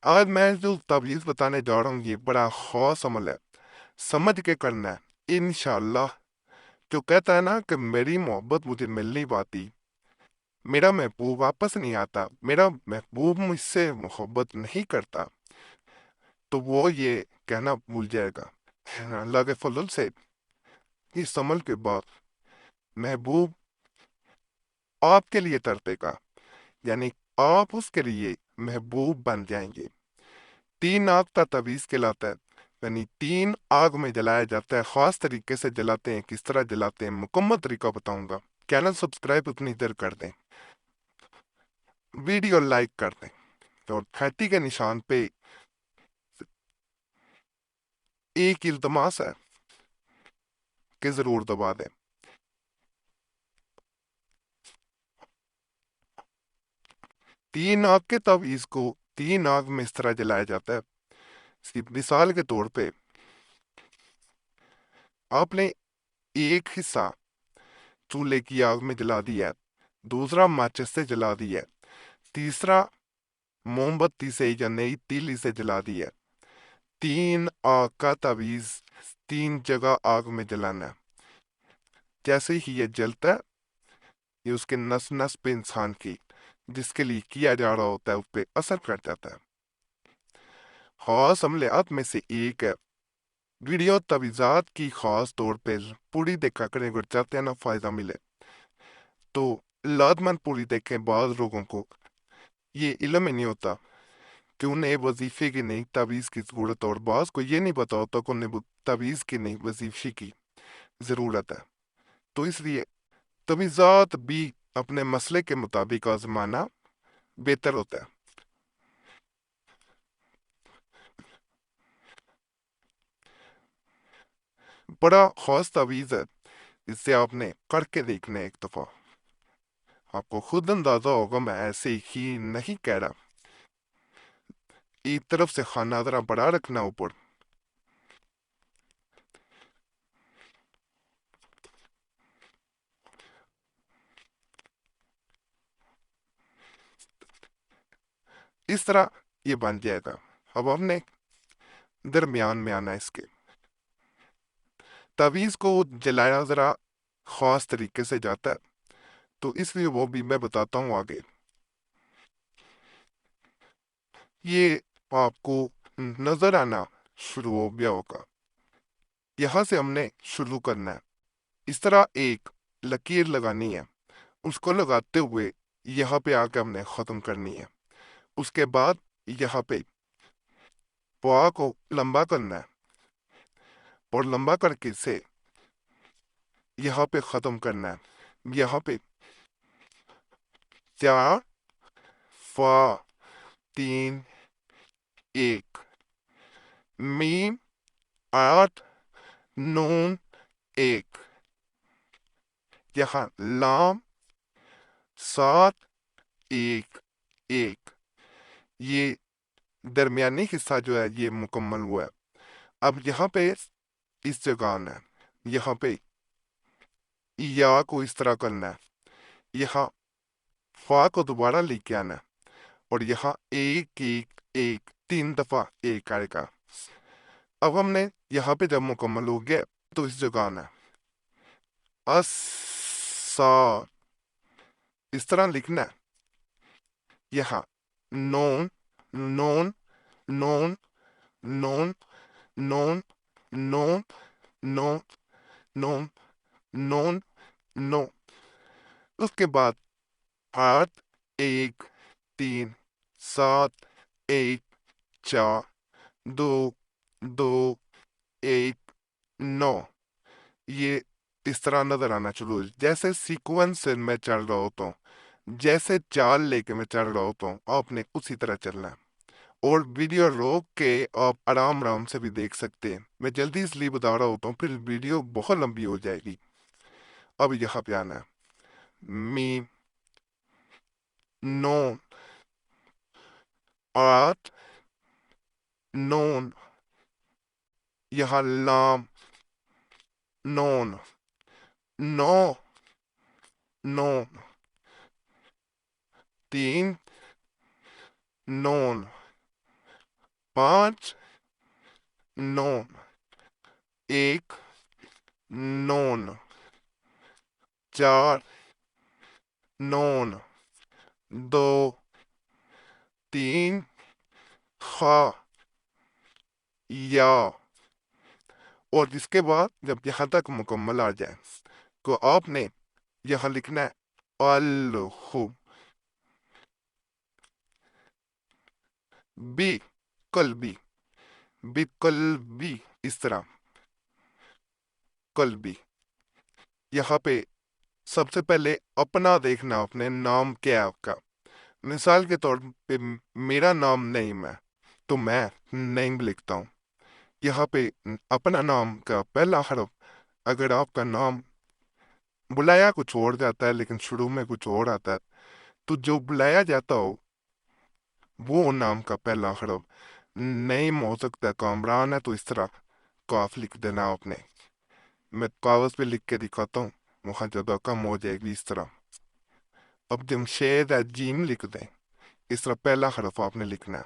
आज मैं जो तवीज़ बताने जा रहा हूँ ये बड़ा ख़ास अमल है। समझ के करना है इंशाअल्लाह। जो कहता है ना कि मेरी मोहब्बत मुझे मिल नहीं पाती, मेरा महबूब वापस नहीं आता, मेरा महबूब मुझसे मोहब्बत नहीं करता, तो वो ये कहना भूल जाएगा। अल्लाह के फजल से इस अमल के बाद महबूब आपके लिए तड़पेगा, यानी आप उसके लिए महबूब बन जाएंगे। 3 आग का तवीज़ कहलाता है, यानी 3 आग में जलाया जाता है। ख़ास तरीके से जलाते हैं, किस तरह जलाते हैं मुकम्मल तरीका बताऊंगा। चैनल सब्सक्राइब उतनी देर कर दें, वीडियो लाइक कर दें, और घंटी के निशान पे एक इल्तमास है कि ज़रूर दबा दें। 3 आग के तवीज़ को 3 आग में इस तरह जलाया जाता है। मिसाल के तौर पे आपने एक हिस्सा चूल्हे की आग में जला दिया है, दूसरा माचिस से जला दिया है, तीसरा मोमबत्ती से या नई तीली से जला दिया है। 3 आग का तावीज़ 3 जगह आग में जलाना है। जैसे ही ये जलता है, ये उसके नस नस पे इंसान की जिसके लिए किया जा रहा होता है उस पर असर कर जाता है। खास अमलियात में से एक है। वीडियो तवीज़ात की खास तौर पे पूरी देखा करें अगर चाहते हैं ना फ़ायदा मिले तो। लाजमन पूरी देखें। बाद लोगों को ये इल्म ही नहीं होता कि उन्हें वजीफे की नहीं तावीज़ की ज़रूरत, और बास को ये नहीं पता होता कि उन्हें तावीज़ की नहीं वजीफे की ज़रूरत है। तो इसलिए तवीज़ात भी अपने मसले के मुताबिक आजमाना बेहतर होता है। बड़ा खास तवीज़ है, इससे आपने करके देखना है एक दफ़ा, आपको खुद अंदाजा होगा मैं ऐसे ही नहीं कह रहा। एक तरफ से खाना ज़रा बड़ा रखना ऊपर। इस तरह ये बन जाएगा। अब हमने दरमियान में आना है इसके। तवीज़ को जलाया ज़रा ख़ास तरीके से जाता है, तो इसलिए वो भी मैं बताता हूँ आगे। ये आपको नज़र आना शुरू हो गया होगा। यहाँ से हमने शुरू करना है। इस तरह एक लकीर लगानी है, उसको लगाते हुए यहाँ पे आके हमने ख़त्म करनी है। उसके बाद यहाँ पे पुआ को लंबा करना है, और लंबा करके इसे यहाँ पे ख़त्म करना है। यहाँ पे 4 फ़ा 3 1 मीम 8 नून 1, यहाँ लाम 7 1 1। ये दरमियानी हिस्सा जो है ये मुकम्मल हुआ है। अब यहाँ पे इस जगह आना है, यहाँ पे या को इस तरह करना है, यहाँ फा को दोबारा लेके आना है, और यहाँ 1 1 1 3 दफा 1 आएगा। अब हमने यहाँ पे जब मुकम्मल हो गया तो इस जगह आना है, असा इस तरह लिखना है। यहाँ नोन नोन नोन नोन नोन नोन नोन नोन नोन नो। उसके बाद 8 1 3 7 1 4 2 2 1 9। ये इस तरह नजर आना शुरू हो, जैसे सीक्वेंस से मैं चल रहा होता हूँ, जैसे चाल लेके मैं चल रहा होता हूँ आपने उसी तरह चलना है। और वीडियो रोक के आप आराम आराम से भी देख सकते हैं। मैं जल्दी इसलिए बता रहा होता हूँ फिर वीडियो बहुत लंबी हो जाएगी। अब यहाँ पे आना है, मी नो 8 नोन, यहाँ लाम नोन नो नोन 3 नोन 5 9 1 9 4 9 2 3 खा या। और इसके बाद जब यहाँ तक मुकम्मल आ जाए तो आपने यहाँ लिखना है अल्हु बी कल्बी, बी कल्बी, इस तरह कल्बी। यहाँ पे सबसे पहले अपना देखना, अपने नाम क्या है आपका। मिसाल के तौर पे मेरा नाम नईम है तो मैं नईम लिखता हूँ। यहाँ पे अपना नाम का पहला हर्फ, अगर आपका नाम बुलाया कुछ और जाता है लेकिन शुरू में कुछ और आता है, तो जो बुलाया जाता हो वो नाम का पहला हर्फ नईम हो सकता है। कामरान है तो इस तरह काफ लिख देना आपने। मैं कागज पे लिख के दिखाता हूँ, वहां जगह कम हो जाएगी इस तरह। अब जमशेद है जीम लिख दें, इस तरह पहला हर्फ आपने लिखना है।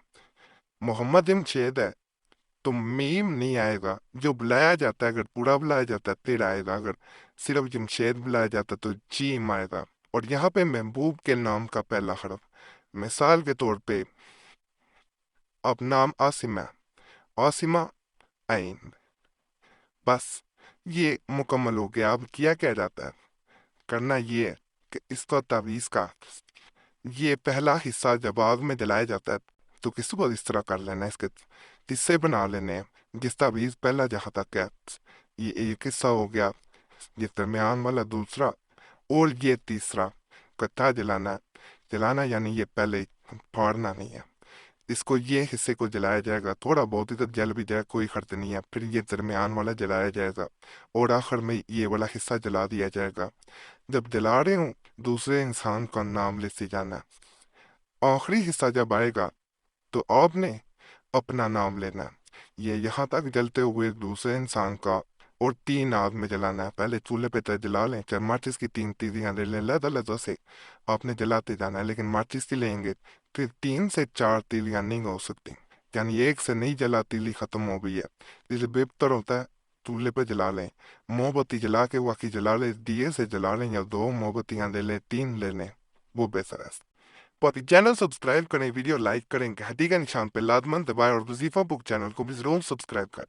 मोहम्मद जमशेद है तो मीम नहीं आएगा, जो बुलाया जाता है अगर पूरा बुलाया जाता है फिर आएगा, अगर सिर्फ जमशेद बुलाया जाता है तो जीम आएगा। और यहाँ पे महबूब के नाम का पहला हर्फ, मिसाल के तौर पे अब नाम आसिम है, आसिमा आइन, बस ये मुकम्मल हो गया। अब किया क्या जाता है, करना ये है कि इसका तावीज़ का ये पहला हिस्सा जब आग में जलाया जाता है तो किसी को इस तरह कर लेना है, इसके हिस्से बना लेने हैं। जिस तावीज़ पहला जहाँ तक है ये एक हिस्सा हो गया, ये दरमियान वाला दूसरा, और ये तीसरा कट्ठा जलाना है। जलाना यानी ये पहले फाड़ना नहीं है, इसको ये हिस्से को जलाया जाएगा, थोड़ा बहुत इधर जल भी जाए कोई खर्च नहीं है, फिर ये दरमियान वाला जलाया जाएगा और आखिर में ये वाला हिस्सा जला दिया जाएगा। जब जला रहे हो दूसरे इंसान का नाम लेते जाना है, आखिरी हिस्सा जब आएगा तो आपने अपना नाम लेना है। ये यहाँ तक जलते हुए दूसरे इंसान का, और 3 आग में जलाना है। पहले चूल्हे पे तो जला लें, चाहे माचिस की 3 तीलियां ले लें, लदा लदा से आपने जलाते जाना है। लेकिन माचिस की लेंगे फिर 3 से 4 तीलियां नहीं हो सकती, यानी एक से नहीं जला तीली खत्म हो गई है। इसलिए बेहतर होता है चूल्हे पे जला लें, मोमबत्ती जला के बाकी जला लें, दिए से जला लें, या 2 मोमबत्तियां ले लें, 3 ले लें, वो बेहतर है। पति चैनल सब्सक्राइब करें, वीडियो लाइक करें, घंटी का निशान पे लाजमन दबाएं और वजीफा बुक चैनल को भी जरूर सब्सक्राइब करें।